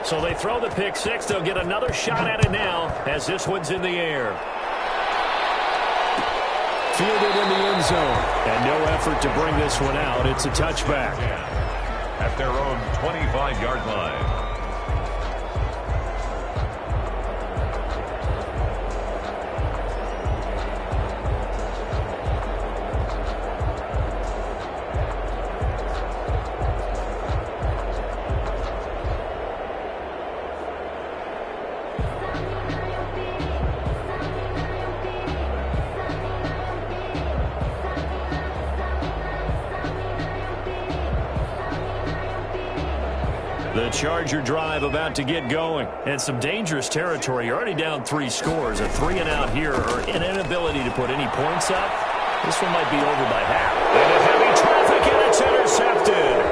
So they throw the pick six. They'll get another shot at it now as this one's in the air. Fielded in the end zone. And no effort to bring this one out. It's a touchback. At their own 25-yard line. The Charger drive about to get going. And some dangerous territory. You're already down 3 scores. A 3-and-out here or an inability to put any points up. This one might be over by half. Into heavy traffic, and it's intercepted.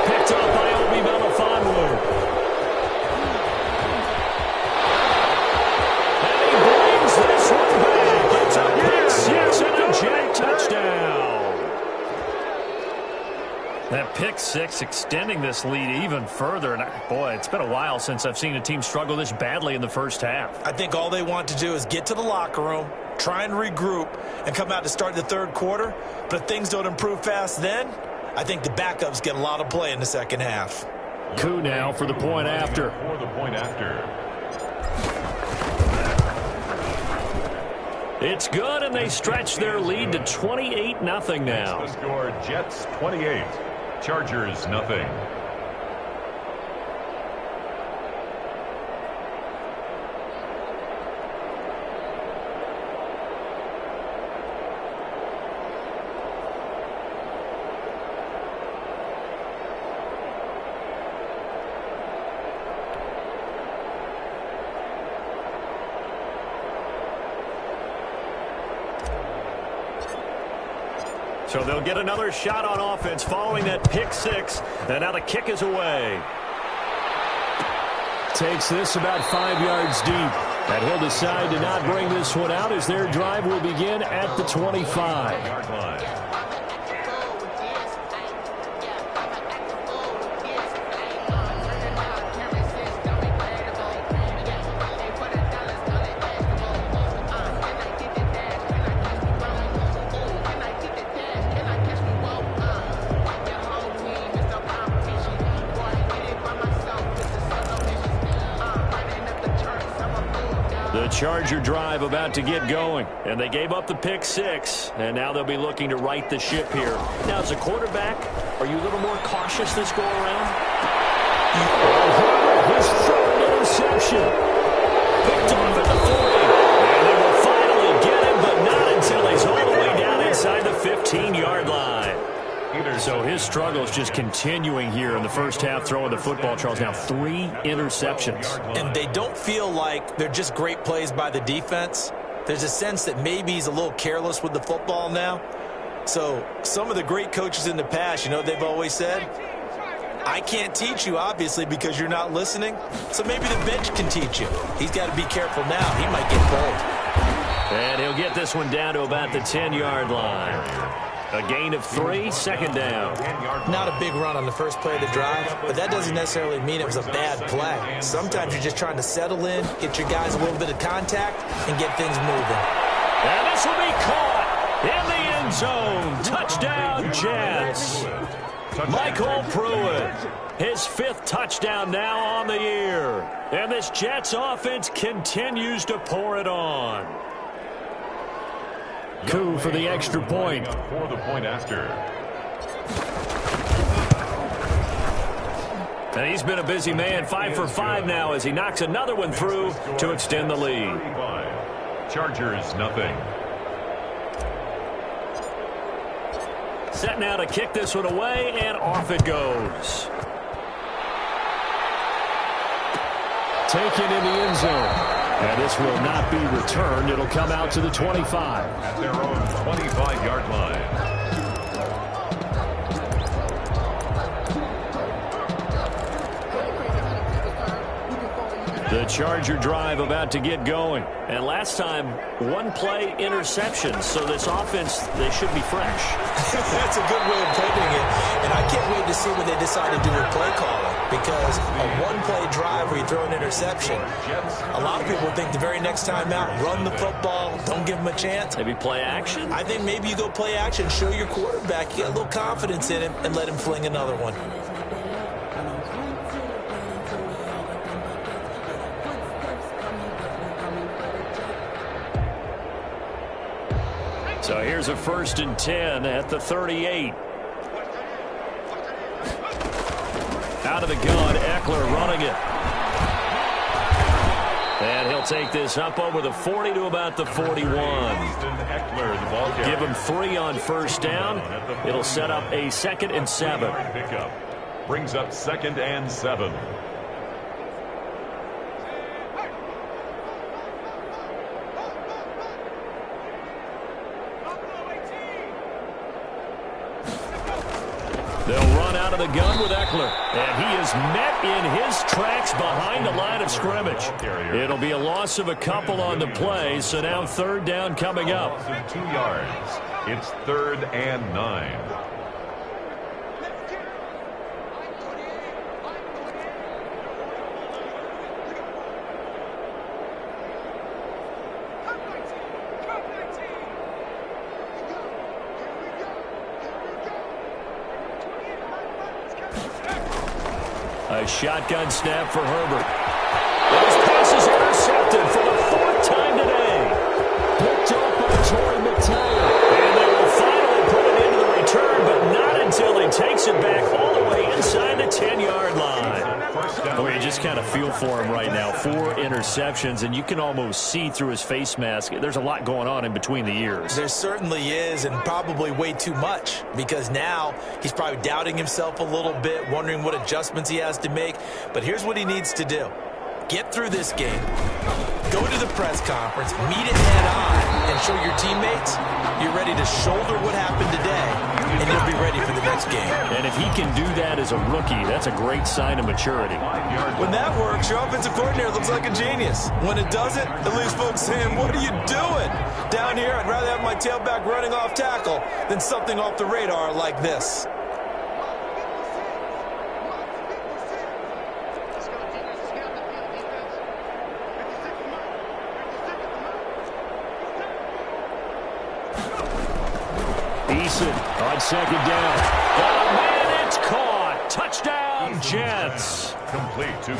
Picked up by Obi Melifonwu. And he brings this one back. It's a pick six and a jet touchdown. That pick six extending this lead even further. And boy, it's been a while since I've seen a team struggle this badly in the first half. I think all they want to do is get to the locker room, try and regroup, and come out to start the third quarter. But if things don't improve fast then, I think the backups get a lot of play in the second half. Coup now for the point after. It's good, and they stretch their lead to 28-0 now. The score, Jets 28, Chargers nothing. So they'll get another shot on offense following that pick six. And now the kick is away. Takes this about 5 yards deep. And he'll decide to not bring this one out as their drive will begin at the 25. The Charger drive about to get going, and they gave up the pick six, and now they'll be looking to right the ship here. Now, as a quarterback, are you a little more cautious this go around? His third interception. Picked off at the 40, and they will finally get him, but not until he's all the way down inside the 15-yard line. So his struggles just continuing here in the first half, throwing the football. Charles, now 3 interceptions. And they don't feel like they're just great plays by the defense. There's a sense that maybe he's a little careless with the football now. So some of the great coaches in the past, you know, they've always said, I can't teach you, obviously, because you're not listening. So maybe the bench can teach you. He's got to be careful now. He might get pulled. And he'll get this one down to about the 10-yard line. A gain of 3, second down. Not a big run on the first play of the drive, but that doesn't necessarily mean it was a bad play. Sometimes you're just trying to settle in, get your guys a little bit of contact, and get things moving. And this will be caught in the end zone. Touchdown, Jets. Michael Pruitt, his 5th touchdown now on the year. And this Jets offense continues to pour it on. Coup for the extra point. For the point after. And he's been a busy man, 5 for 5 now as he knocks another one through to extend the lead. Chargers nothing. Set now to kick this one away, and off it goes. Taken in the end zone. And this will not be returned. It'll come out to the 25. At their own 25-yard line. The Charger drive about to get going. And last time, 1-play interception. So this offense, they should be fresh. That's a good way of putting it. And I can't wait to see what they decide to do with play calling. because a one-play drive where you throw an interception, a lot of people think the very next time out, run the football, don't give him a chance. Maybe play action? I think maybe you go play action, show your quarterback, you get a little confidence in him, and let him fling another one. So here's a 1st and 10 at the 38. Out of the gun, Eckler running it. And he'll take this up over the 40 to about the 41. Give him 3 on 1st down. It'll set up a 2nd and 7. Brings up 2nd and 7. They'll run out of the gun with Eckler. And he is met in his tracks behind the line of scrimmage. It'll be a loss of a couple on the play, so now 3rd down coming up. 2 yards. It's 3rd and 9. A shotgun snap for Herbert. His pass is intercepted for the 4th time today. Picked up by Torrey McTaggart. And they will finally put it into the return, but not until he takes it back all the way inside the 10-yard line. Boy, you just kind of feel for him right now. 4 interceptions, and you can almost see through his face mask. There's a lot going on in between the ears. There certainly is, and probably way too much, because now he's probably doubting himself a little bit, wondering what adjustments he has to make. But here's what he needs to do. Get through this game, go to the press conference, meet it head on, and show your teammates you're ready to shoulder what happened today, and you'll be ready for the next game. And if he can do that as a rookie, that's a great sign of maturity. When that works, your offensive coordinator looks like a genius. When it doesn't, it leaves folks saying, what are you doing? Down here, I'd rather have my tailback running off tackle than something off the radar like this. On 2nd down. Oh, man, it's caught. Touchdown, Jets.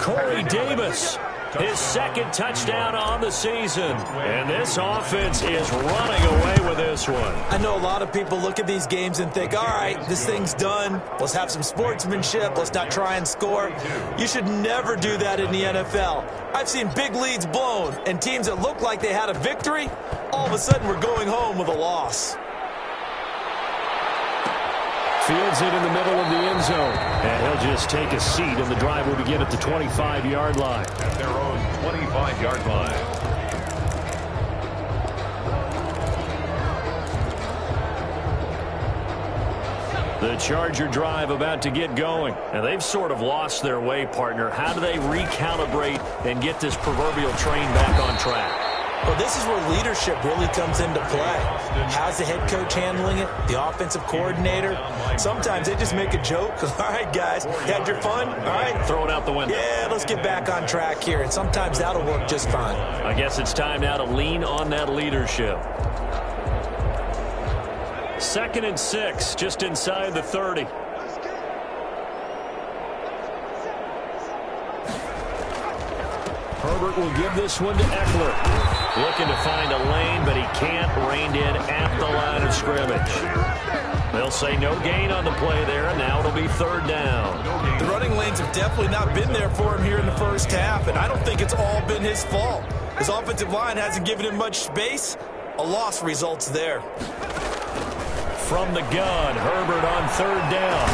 Corey Davis, his 2nd touchdown on the season. And this offense is running away with this one. I know a lot of people look at these games and think, all right, this thing's done. Let's have some sportsmanship. Let's not try and score. You should never do that in the NFL. I've seen big leads blown, and teams that look like they had a victory, all of a sudden we're going home with a loss. Fields it in the middle of the end zone. And he'll just take a seat, and the drive will begin at the 25-yard line. At their own 25-yard line. The Charger drive about to get going. And they've sort of lost their way, partner. How do they recalibrate and get this proverbial train back on track? Well, this is where leadership really comes into play. How's the head coach handling it? The offensive coordinator? Sometimes they just make a joke. All right, guys, had your fun? All right. Throw it out the window. Yeah, let's get back on track here. And sometimes that'll work just fine. I guess it's time now to lean on that leadership. 2nd and 6, just inside the 30. Herbert will give this one to Eckler. Looking to find a lane, but he can't. Reined in at the line of scrimmage. They'll say no gain on the play there, and now it'll be 3rd down. The running lanes have definitely not been there for him here in the first half, and I don't think it's all been his fault. His offensive line hasn't given him much space. A loss results there. From the gun, Herbert on 3rd down.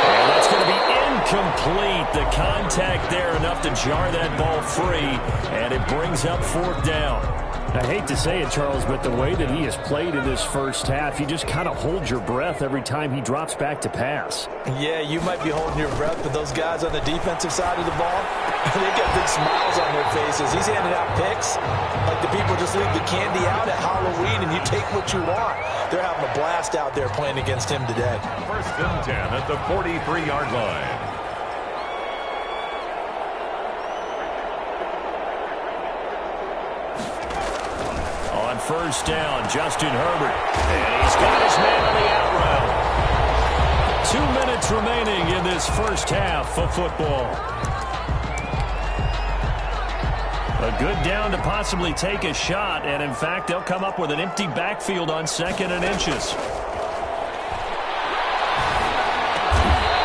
And that's going to be incomplete. The contact there enough to jar that ball free, and it brings up 4th down. I hate to say it, Charles, but the way that he has played in this first half, you just kind of hold your breath every time he drops back to pass. Yeah, you might be holding your breath, but those guys on the defensive side of the ball, they've got big smiles on their faces. He's handing out picks like the people just leave the candy out at Halloween and you take what you want. They're having a blast out there playing against him today. 1st and 10 at the 43-yard line. first down. Justin Herbert. And he's got his man on the out route. 2 minutes remaining in this first half of football. A good down to possibly take a shot, and in fact, they'll come up with an empty backfield on 2nd and inches.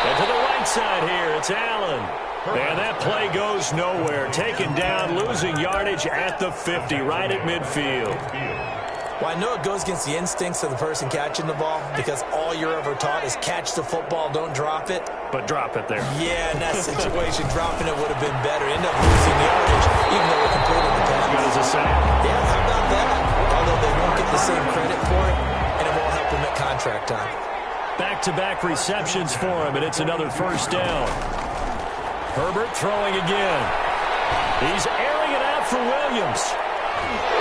And to the right side here, it's Allen. And that play goes nowhere. Taken down, losing yardage at the 50, right at midfield. Well, I know it goes against the instincts of the person catching the ball because all you're ever taught is catch the football, don't drop it. But drop it there. Yeah, in that situation, dropping it would have been better. End up losing yardage, even though we're completing the pass. Good as a say. Yeah, how about that? Although they won't get the same credit for it, and it won't help them at contract time. Back-to-back receptions for him, and it's another first down. Herbert throwing again. He's airing it out for Williams.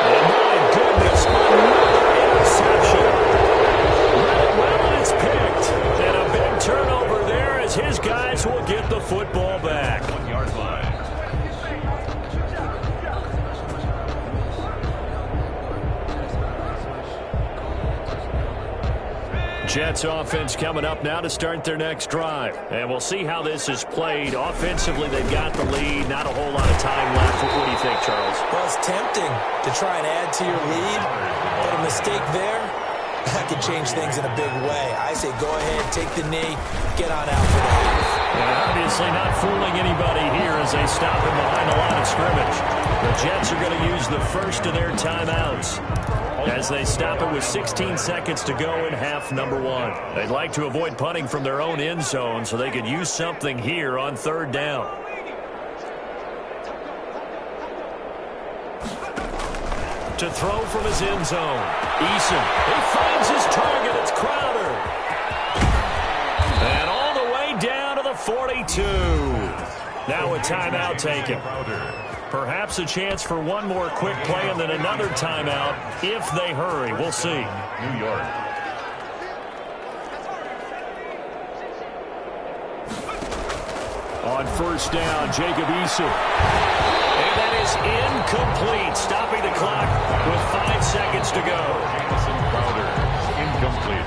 Oh, my goodness, another interception. Read it well, and it's picked. And a big turnover there as his guys will get the football back. 1 yard line. Jets offense coming up now to start their next drive. And we'll see how this is played. Offensively, they've got the lead. Not a whole lot of time left. What do you think, Charles? Well, it's tempting to try and add to your lead, but a mistake there, that could change things in a big way. I say go ahead, take the knee, get on out for the half. And obviously not fooling anybody here as they stop him behind the line of scrimmage. The Jets are going to use the first of their timeouts as they stop it with 16 seconds to go in half number 1. They'd like to avoid punting from their own end zone so they could use something here on 3rd down. To throw from his end zone. Eason. He finds his target. It's Crowder. And all the way down to the 42. Now a timeout taken. Perhaps a chance for one more quick play and then another timeout if they hurry. We'll see. New York. On first down, Jacob Eason. And that is incomplete, stopping the clock with 5 seconds to go. Crowder, incomplete.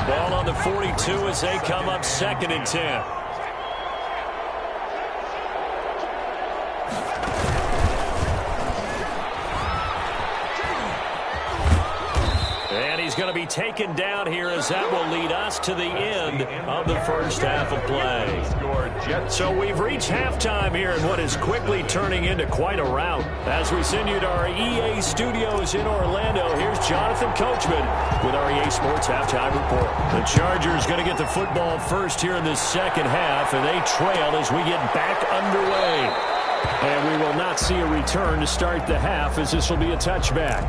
Ball on the 42 as they come up 2nd and 10. He's going to be taken down here as that will lead us to the end of the first half of play. So we've reached halftime here in what is quickly turning into quite a rout. As we send you to our EA studios in Orlando, here's Jonathan Coachman with our EA Sports Halftime Report. The Chargers going to get the football first here in the second half, and they trail as we get back underway. And we will not see a return to start the half as this will be a touchback.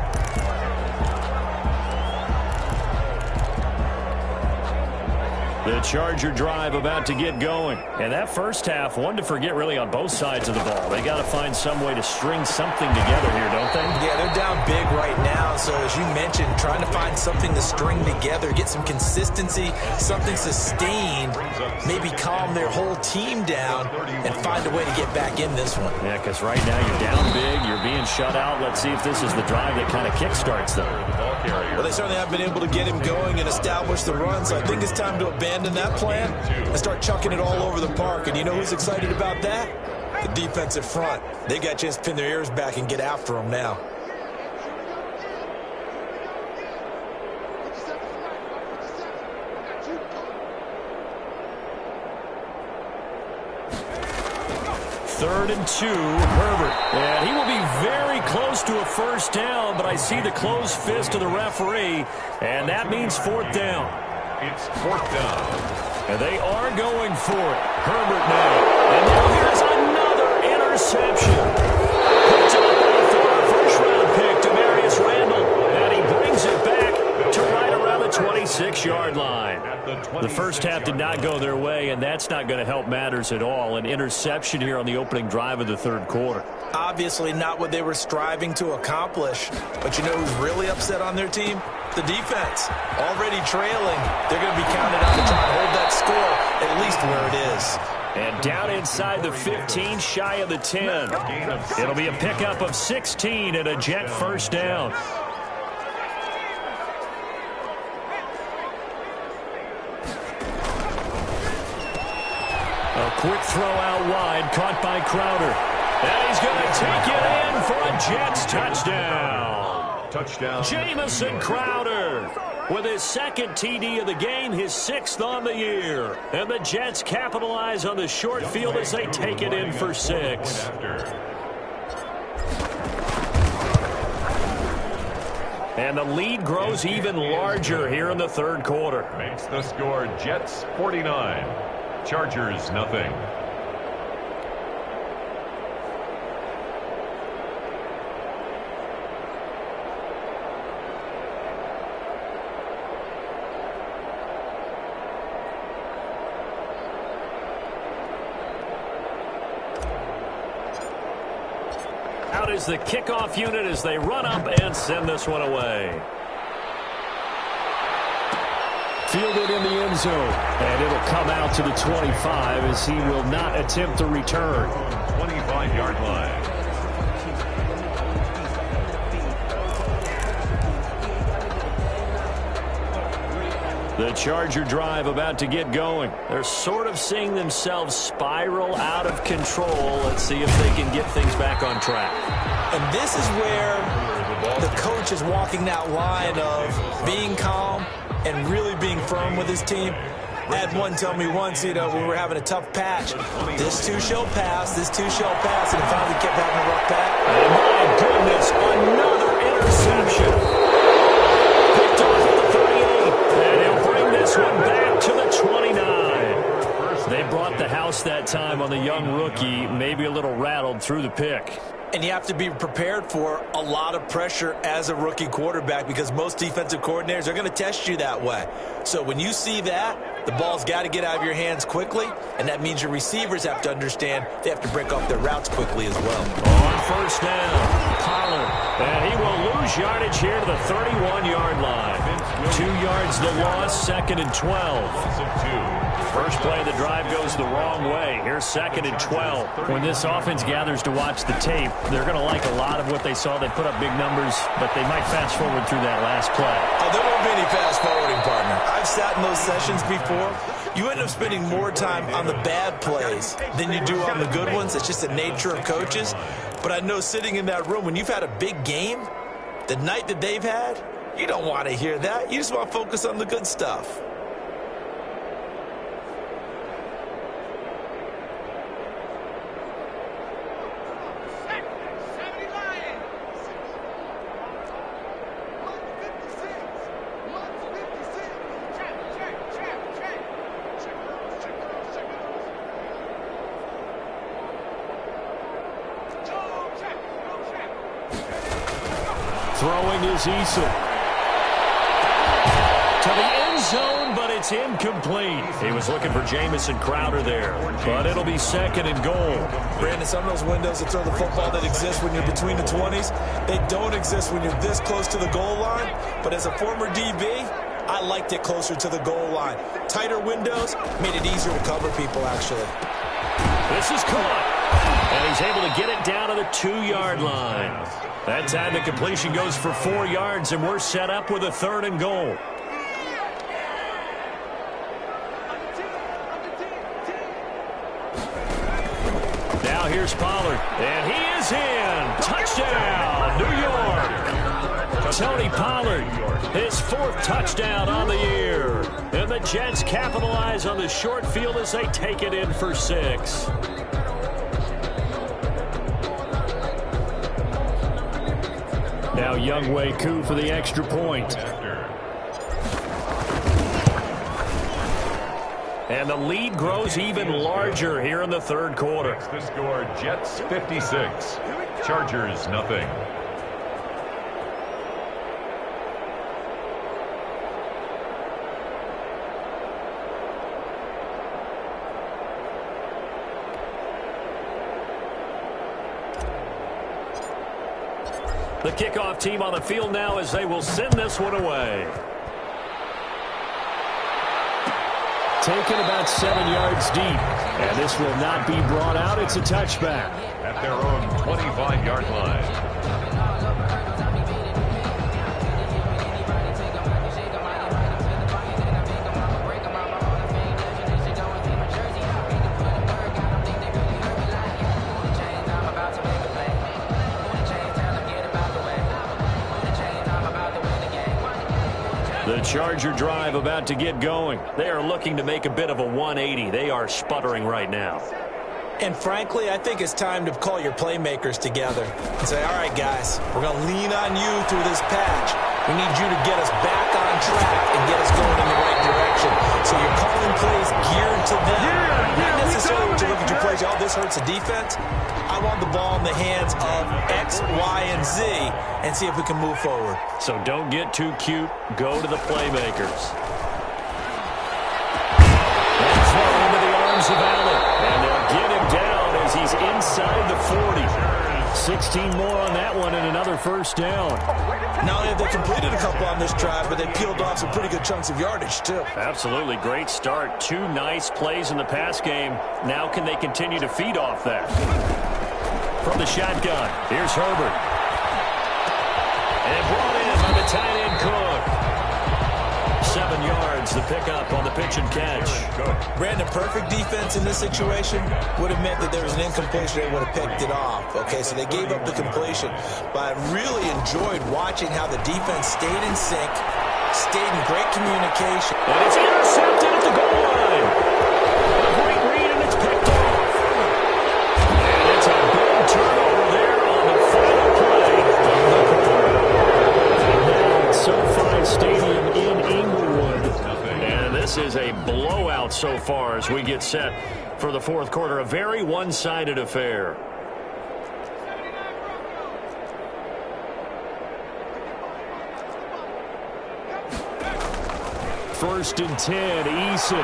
The Charger drive about to get going. And that first half, one to forget really on both sides of the ball. They got to find some way to string something together here, don't they? Yeah, they're down big right now. So as you mentioned, trying to find something to string together, get some consistency, something sustained, maybe calm their whole team down and find a way to get back in this one. Yeah, because right now you're down big, you're being shut out. Let's see if this is the drive that kind of kickstarts them. Well, they certainly have been able to get him going and establish the run, so I think it's time to abandon that plan and start chucking it all over the park. And you know who's excited about that? The defensive front. They got a chance to pin their ears back and get after him now. Third and 2, Herbert. And he will be very close to a first down, but I see the closed fist of the referee, and that means 4th down. It's 4th down. And they are going for it. Herbert now. And now here's another interception. Picked up by the former first-round pick, Demarius Randall. And he brings it back to right around the 26-yard line. The first half did not go their way, and that's not going to help matters at all. An interception here on the opening drive of the third quarter. Obviously not what they were striving to accomplish. But you know who's really upset on their team? The defense. Already trailing. They're going to be counted on to try and hold that score at least where it is. And down inside the 15, shy of the 10. It'll be a pickup of 16 and a Jet first down. A quick throw out wide, caught by Crowder. And he's going to take it in for a Jets touchdown. Touchdown. Jamison Crowder with his second TD of the game, his 6th on the year. And the Jets capitalize on the short field as they take it in for 6. And the lead grows even larger here in the third quarter. Makes the score Jets 49, Chargers nothing. Out is the kickoff unit as they run up and send this one away. Fielded in the end zone. And it'll come out to the 25 as he will not attempt to return. 25-yard line. The Charger drive about to get going. They're sort of seeing themselves spiral out of control. Let's see if they can get things back on track. And this is where the coach is walking that line of being calm and really being firm with his team. I had one tell me once, we were having a tough patch. This too shall pass, this too shall pass, and finally kept having a rough patch. Oh, my goodness, another interception. Picked off at the 38, and he'll bring this one back to the 29. They brought the house that time on the young rookie, maybe a little rattled through the pick. And you have to be prepared for a lot of pressure as a rookie quarterback because most defensive coordinators are going to test you that way. So when you see that, the ball's got to get out of your hands quickly, and that means your receivers have to understand they have to break off their routes quickly as well. On first down, Pollard, and he will lose yardage here to the 31-yard line. 2 yards the loss, 2nd and 12. First play of the drive goes the wrong way. Here's 2nd and 12. When this offense gathers to watch the tape, they're going to like a lot of what they saw. They put up big numbers, but they might fast forward through that last play. Oh, there won't be any fast forwarding, partner. I've sat in those sessions before. You end up spending more time on the bad plays than you do on the good ones. It's just the nature of coaches. But I know sitting in that room, when you've had a big game, the night that they've had, you don't want to hear that. You just want to focus on the good stuff. Throwing is Eason. To the end zone, but it's incomplete. He was looking for Jamison Crowder there, but it'll be 2nd and goal. Brandon, some of those windows that throw the football that exist when you're between the 20s, they don't exist when you're this close to the goal line. But as a former DB, I liked it closer to the goal line. Tighter windows made it easier to cover people, actually. This is caught, and he's able to get it down to the 2-yard line. That time the completion goes for 4 yards, and we're set up with a 3rd and goal. Now here's Pollard, and he is in. Touchdown, New York. Tony Pollard, his 4th touchdown on the year. And the Jets capitalize on the short field as they take it in for 6. Now Younghoe Koo for the extra point. And the lead grows even larger here in the third quarter. The score, Jets 56, Chargers nothing. The kickoff team on the field now as they will send this one away. Taken about 7 yards deep. And this will not be brought out. It's a touchback. At their own 25-yard line. Charger drive about to get going. They are looking to make a bit of a 180. They are sputtering right now. And frankly, I think it's time to call your playmakers together and say, all right, guys, we're going to lean on you through this patch. We need you to get us back on track and get us going in the right direction. So you're calling plays geared to them. Not necessarily what you look at your plays, oh, this hurts the defense. I want the ball in the hands of X, Y, and Z and see if we can move forward. So don't get too cute. Go to the playmakers. And throw into the arms of Allen. And they'll get him down as he's inside the 40. 16 more on that one and another first down. Not only have they completed a couple on this drive, but they peeled off some pretty good chunks of yardage, too. Absolutely. Great start. 2 nice plays in the pass game. Now can they continue to feed off that? From the shotgun, here's Herbert. And brought in by the tight end Cook. 7 yards, the pickup on the pitch and catch. Brandon, perfect defense in this situation would have meant that there was an incompletion. They would have picked it off. Okay, so they gave up the completion. But I really enjoyed watching how the defense stayed in sync, stayed in great communication. And it's intercepted at the goal line. A great read, and it's picked off. And it's a big turnover there on the final play of the quarter. And now at SoFi Stadium in Inglewood. And this is a blowout so far as we get set for the fourth quarter. A very one-sided affair. First and 10, Eason.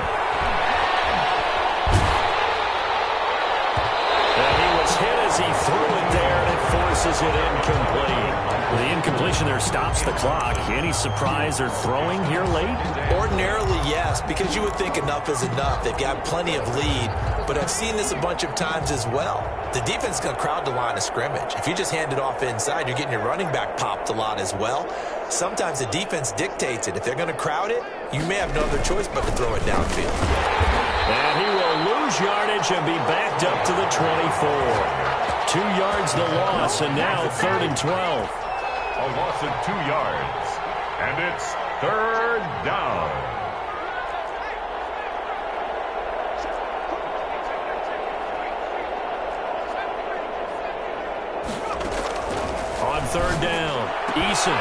And he was hit as he threw it there, and it forces it incomplete. The incompletion there stops the clock. Any surprise they're throwing here late? Ordinarily, yes, because you would think enough is enough. They've got plenty of lead, but I've seen this a bunch of times as well. The defense is going to crowd the line of scrimmage. If you just hand it off inside, you're getting your running back popped a lot as well. Sometimes the defense dictates it. If they're going to crowd it, you may have no other choice but to throw it downfield. And he will lose yardage and be backed up to the 24. 2 yards the loss, and now 3rd and 12. A loss of 2 yards. And it's 3rd down. On 3rd down, Eason.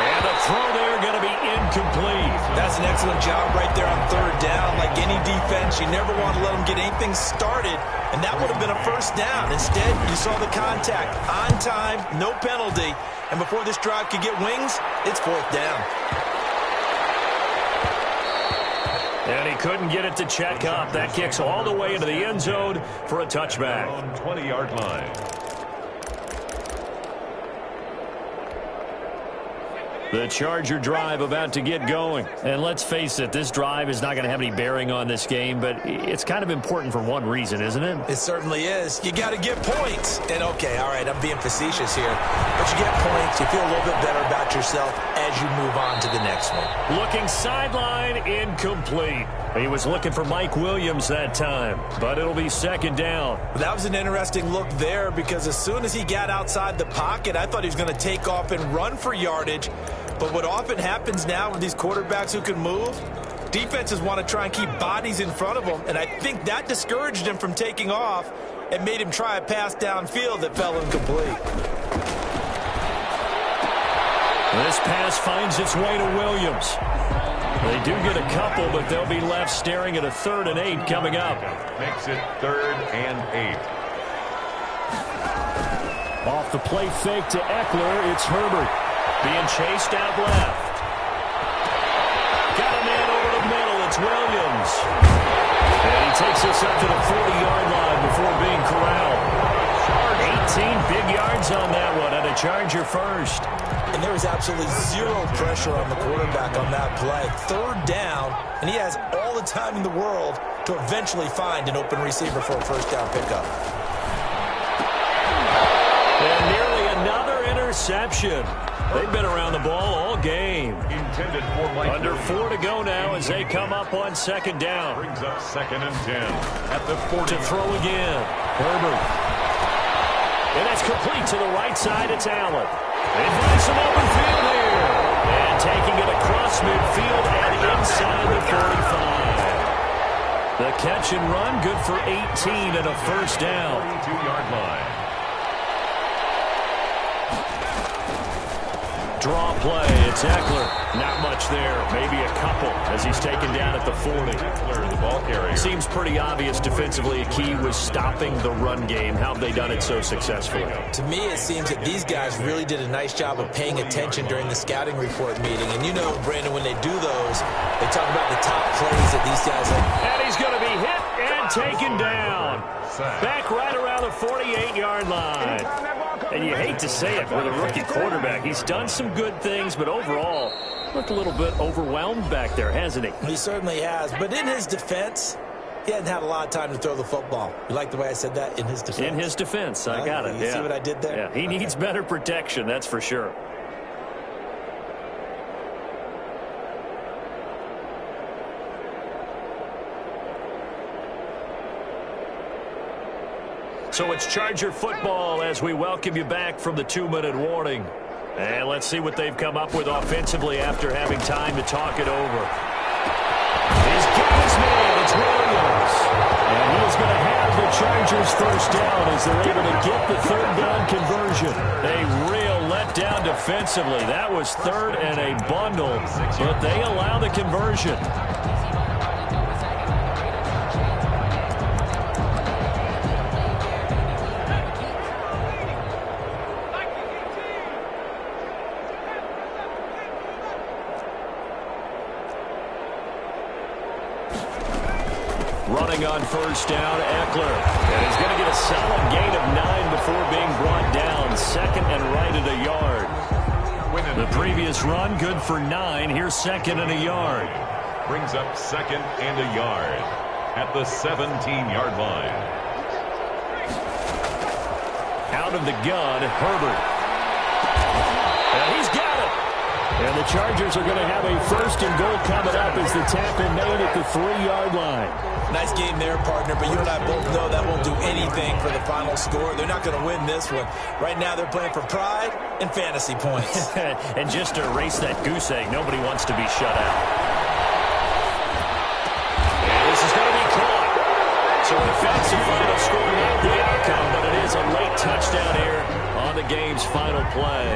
And a throw there going to be incomplete. That's an excellent job right there on 3rd down. Like any defense, you never want to let them get anything started, and that would have been a first down. Instead, you saw the contact on time, no penalty, and before this drive could get wings, it's 4th down. And he couldn't get it to check up. That kicks all the way into the end zone for a touchback. On 20-yard line. The Charger drive about to get going. And let's face it, this drive is not going to have any bearing on this game, but it's kind of important for one reason, isn't it? It certainly is. You got to get points. And, okay, all right, I'm being facetious here. But you get points, you feel a little bit better about yourself as you move on to the next one. Looking sideline, incomplete. He was looking for Mike Williams that time, but it'll be 2nd down. That was an interesting look there because as soon as he got outside the pocket, I thought he was going to take off and run for yardage. But what often happens now with these quarterbacks who can move, defenses want to try and keep bodies in front of them, and I think that discouraged him from taking off and made him try a pass downfield that fell incomplete. This pass finds its way to Williams. They do get a couple, but they'll be left staring at a 3rd and 8 coming up. Makes it 3rd and 8. Off the play fake to Eckler, it's Herbert. Being chased out left. Got a man over the middle. It's Williams. And he takes us up to the 40-yard line before being corralled. 18 big yards on that one, and a Charger first. And there was absolutely zero pressure on the quarterback on that play. 3rd down, and he has all the time in the world to eventually find an open receiver for a first down pickup. And nearly another interception. They've been around the ball all game. Intended for Mike Under 4 to go now as they come up on 2nd down. Brings up 2nd and 10 at the 40. To throw again. Herbert. And it's complete to the right side. It's Allen. They find some open field here. And taking it across midfield and inside the 45. The catch and run, good for 18 and a first down. 32-yard line. Draw play, it's Eckler. Not much there, maybe a couple as he's taken down at the 40. Eckler, the ball carrier. Seems pretty obvious defensively a key was stopping the run game. How have they done it so successfully? To me, it seems that these guys really did a nice job of paying attention during the scouting report meeting. And you know, Brandon, when they do those, they talk about the top plays that these guys have. And he's going to be hit and taken down. Back right around the 48-yard line. And you hate to say it with a rookie quarterback. He's done some good things, but overall, looked a little bit overwhelmed back there, hasn't he? He certainly has. But in his defense, he hasn't had a lot of time to throw the football. You like the way I said that? In his defense. In his defense. I got it. You see what I did there? Yeah, he needs better protection, that's for sure. So it's Charger football as we welcome you back from the 2-minute warning. And let's see what they've come up with offensively after having time to talk it over. He's got his man. It's Williams. And he's going to have the Chargers first down as they're able to get the third down conversion. A real letdown defensively. That was third and a bundle, but they allow the conversion. Running on first down, Eckler. And he's going to get a solid gain of 9 before being brought down. Second and right at a yard. The previous run, good for 9. Here's second and a yard. Brings up second and a yard at the 17-yard line. Out of the gun, Herbert. And he's got it. And the Chargers are going to have a first and goal coming up as the tackle made at the 3-yard line. Nice game there, partner, but you and I both know that won't do anything for the final score. They're not going to win this one. Right now, they're playing for pride and fantasy points. And just to erase that goose egg, nobody wants to be shut out. And this is going to be caught. So an offensive final score, not the outcome, but it is a late touchdown here on the game's final play.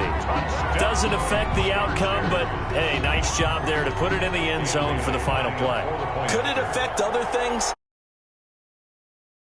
Doesn't affect the outcome, but, hey, nice job there to put it in the end zone for the final play. Could it affect other things?